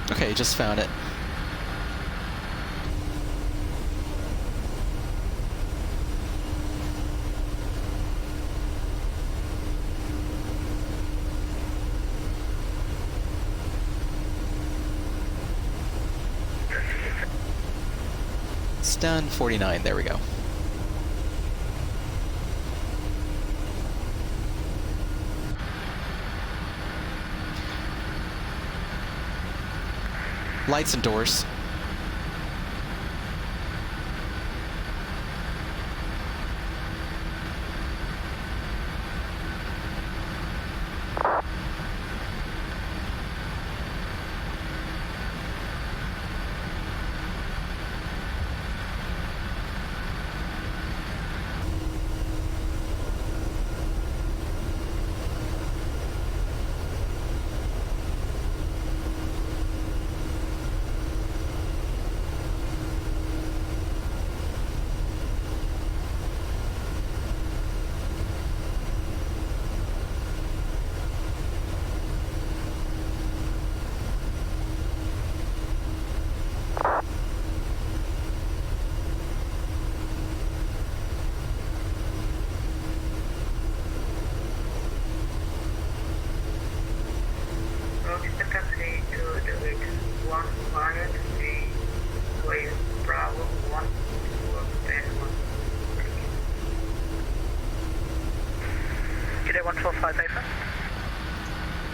Okay, just found it. Stun 49, there we go. Lights and doors.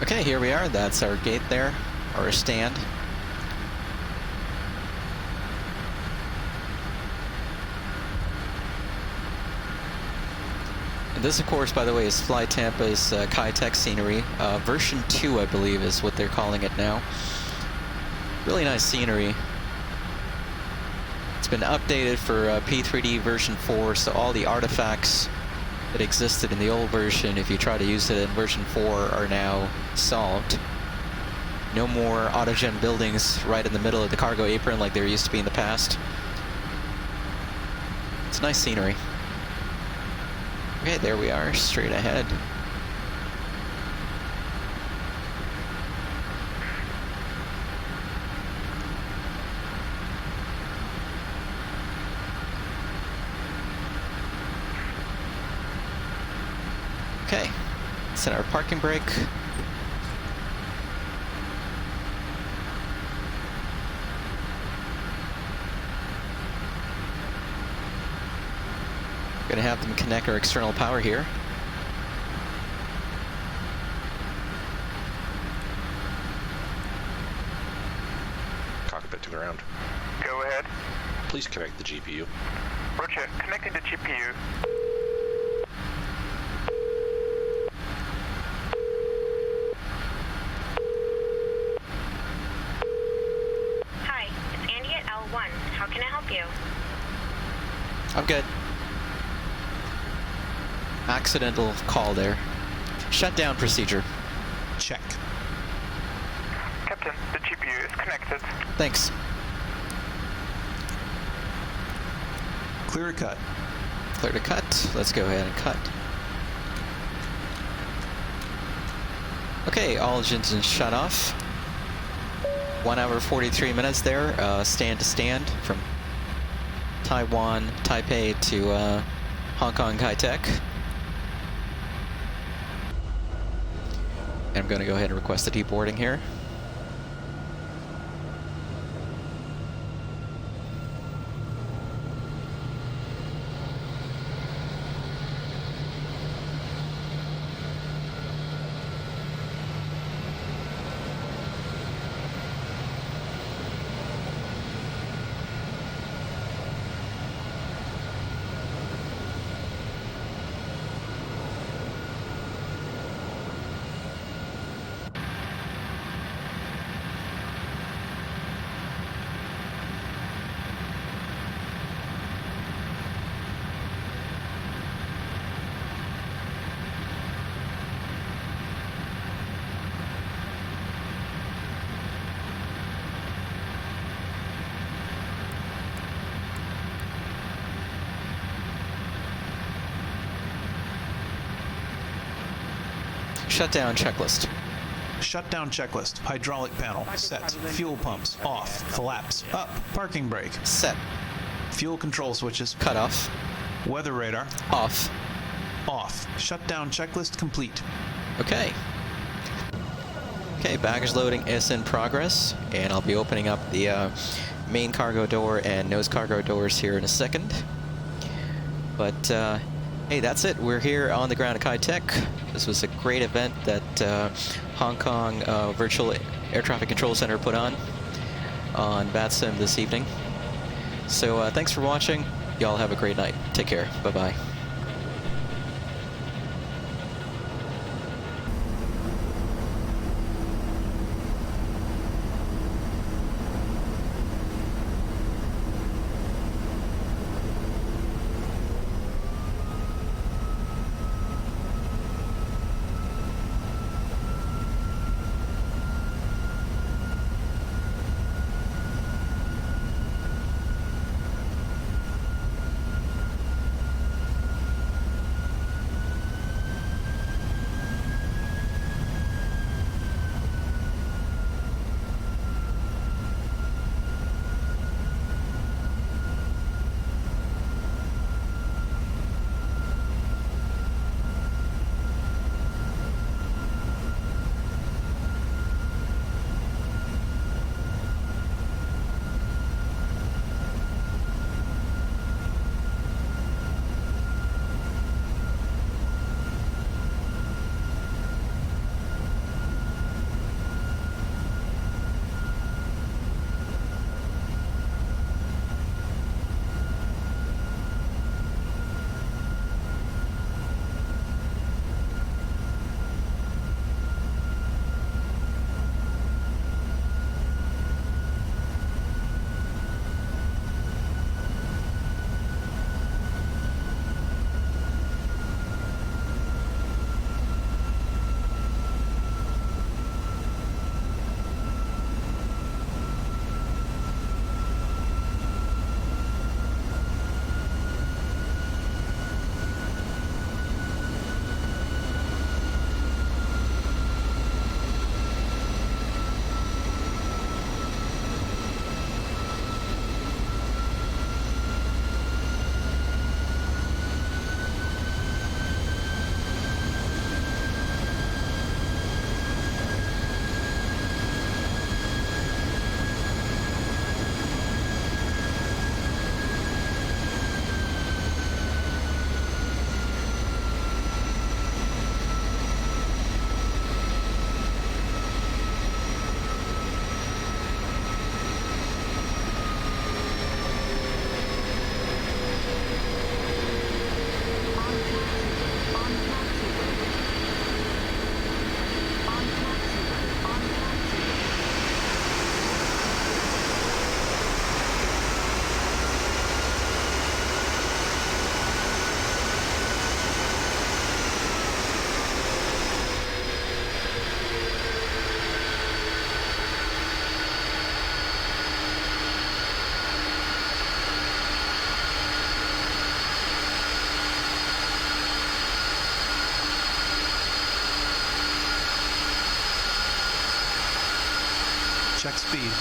Okay, here we are. That's our gate there, or a stand. And this, of course, by the way, is Flytampa's Kai Tak scenery. Version 2, I believe, is what they're calling it now. Really nice scenery. It's been updated for P3D version 4, so all the artifacts that existed in the old version, if you try to use it in version 4, are now solved. No more autogen buildings right in the middle of the cargo apron like there used to be in the past. It's nice scenery. Okay, there we are, straight ahead. Okay, set our parking brake. Gonna have them connect our external power here. Cockpit to ground. Go ahead. Please connect the GPU. Roger, connecting the GPU. Hi, it's Andy at L1. How can I help you? I'm good. accidental call there. Shutdown procedure. Check. Captain, the GPU is connected. Thanks. Clear to cut. Clear to cut. Let's go ahead and cut. Okay, all engines shut off. 1 hour 43 minutes there, stand to stand from Taiwan, Taipei to Hong Kong Kai Tak. And I'm going to go ahead and request the deboarding here. Shutdown checklist. Shutdown checklist. Hydraulic panel. Set. Fuel pumps. Off. Flaps. Up. Parking brake. Set. Fuel control switches. Cut off. Weather radar. Off. Off. Shutdown checklist complete. Okay. Okay, baggage loading is in progress, and I'll be opening up the main cargo door and nose cargo doors here in a second. But hey, that's it. We're here on the ground at Kai Tak. This was a great event that Hong Kong Virtual Air Traffic Control Center put on VATSIM this evening. So thanks for watching. Y'all have a great night. Take care. Bye-bye. Check speed.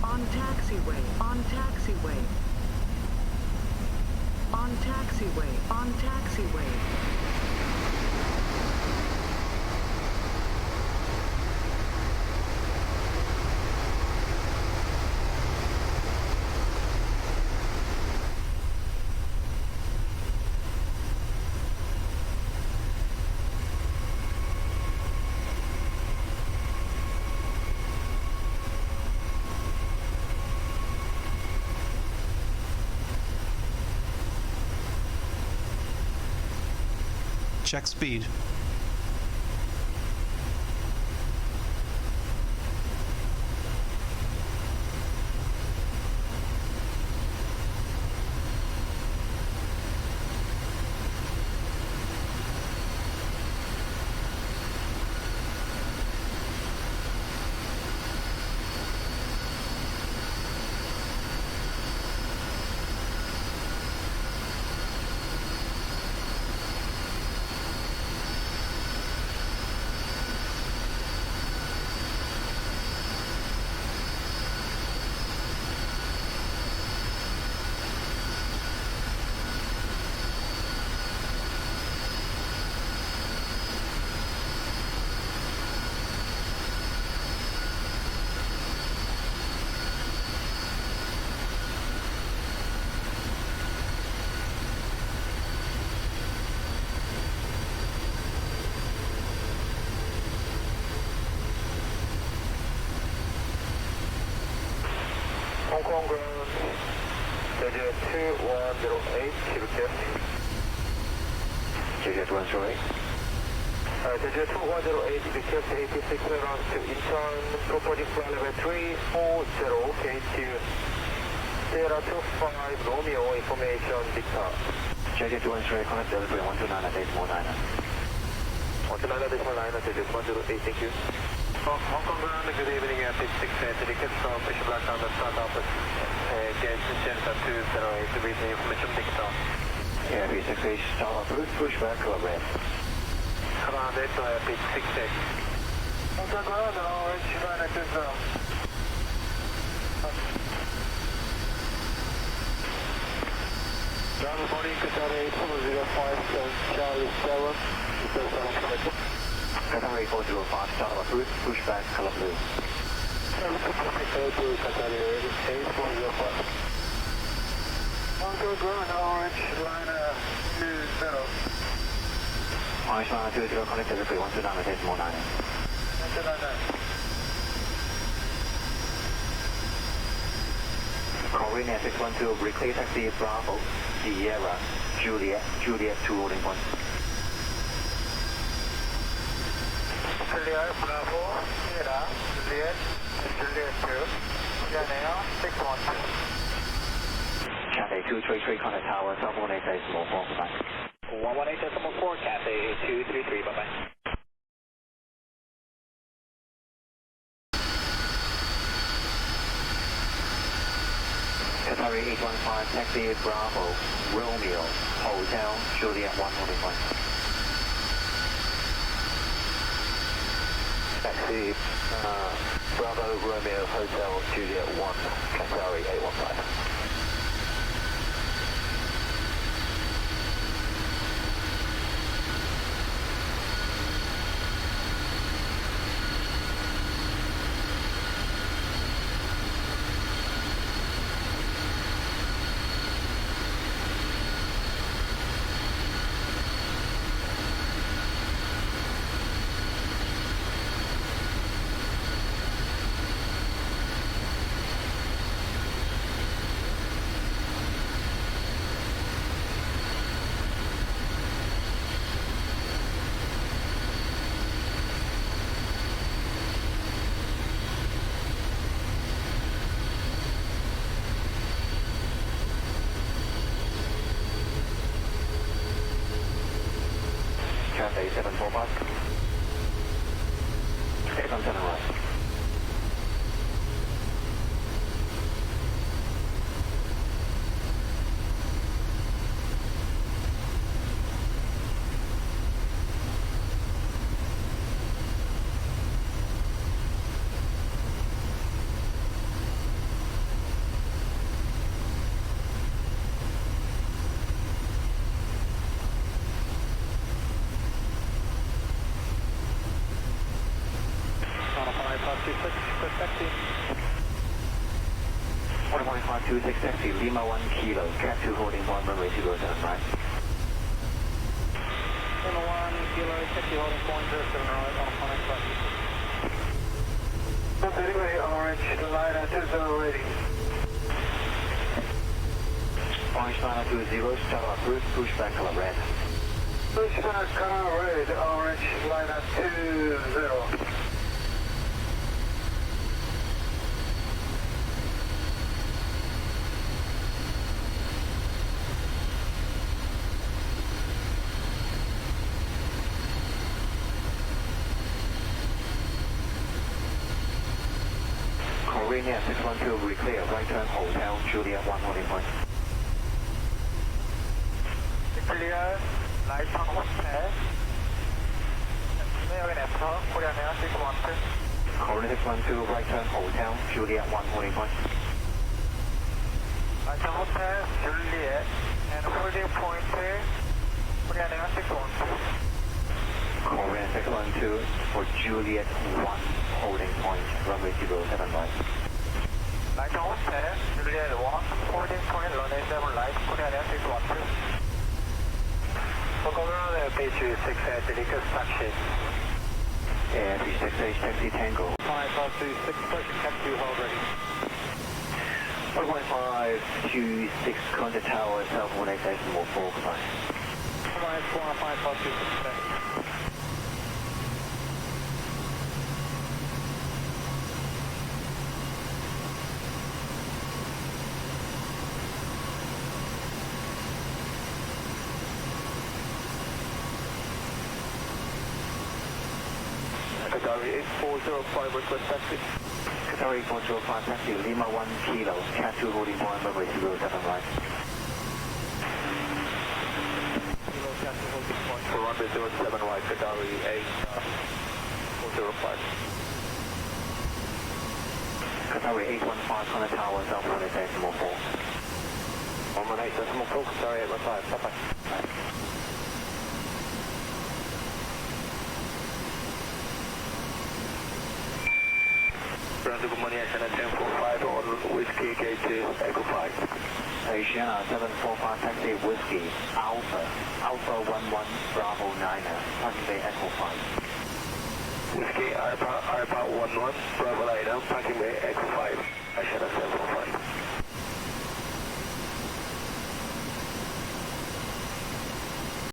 On taxiway, on taxiway. On taxiway, on taxiway. Check speed. Hong Kong ground, Jeju 2108, request. Jeju 2108. Jeju 2108, request 86 clearance to Incheon, property flight level 340, K2, Sierra 25, Romeo, information, Victor. Jeju 2108, connect delivery 129.849. 129.9, Jeju 2108, thank you. Hong Kong ground, good evening, pitch 6 tickets from pushback on the front office. Gauge Jennifer 208, read the information, Victor. Yeah, V6H, start approved, pushback, red. Ground 8, pitch 68. Hong Kong ground, orange, 9 active zone. Good morning, Qatar 8405, Charlie 7. Qatar 8405, Charlie Approved, pushback, color blue. Qatar 8405. Onto ground, orange, liner 20. Orange liner 20, connect delivery 129.9. 129. Korean Air 612, reclear taxi Bravo, Sierra, Juliet 2 holding point. Clear, Bravo, Sierra, Juliet 2, Yaneo 612. Cathay 233, contact tower, South 118.4, bye-bye. 118.4, Cathay 233, bye-bye. Qatar 815, taxi Bravo, Romeo, Hotel, Juliet 1 holding point. Taxi Bravo, Romeo, Hotel, Juliet 1, Qatar 815. Cathay 745. Take on 7 right. Taxi. 11526 taxi, Lima 1 kilo, cat 2 holding 1, runway 079. Lima 1 kilo, taxi holding point 079, on 185. Delivery orange, liner 20 ready. Orange liner 20, start off route, pushback color red. Pushback color red, orange liner 20. Korean Air 612, reclear, right turn, Hotel, Juliet 1 holding point. Clear, light on hotel. Mail in after, Korean Air 612. Korean 612, right turn, Hotel, Juliet 1 holding point. Light on hotel, Juliet, and holding point, Korean Air 612. Korean 612 for Juliet 1 holding point, runway 079. Light on hotel, Juliet 1, holding point, runway 7 light, Korean Air 612. Hong Kong Ground, P3D, delicate taxi. Air 36H, taxi Tango. 5526, pushing taxi hold ready. 11526, contact tower, South 118.4, goodbye. 5526. Qatari 8405, request taxi. Qatari 8405, taxi, Lima 1 kilo, cat 2 holding 1, runway 079 right. Kilo cat 2 holding 1 for runway 07 right, Qatari 8405. Qatari 815, contact tower, South 118.4. 118.4, sorry, 815, bye-bye. Good morning, Asiana 745 on Whiskey Gate Echo 5. Asiana 745 taxi Whiskey Alpha 11 Bravo 9 Parking Bay Echo 5. Whiskey Alpha 11 Bravo 9 Parking Bay Echo 5. Asiana 745.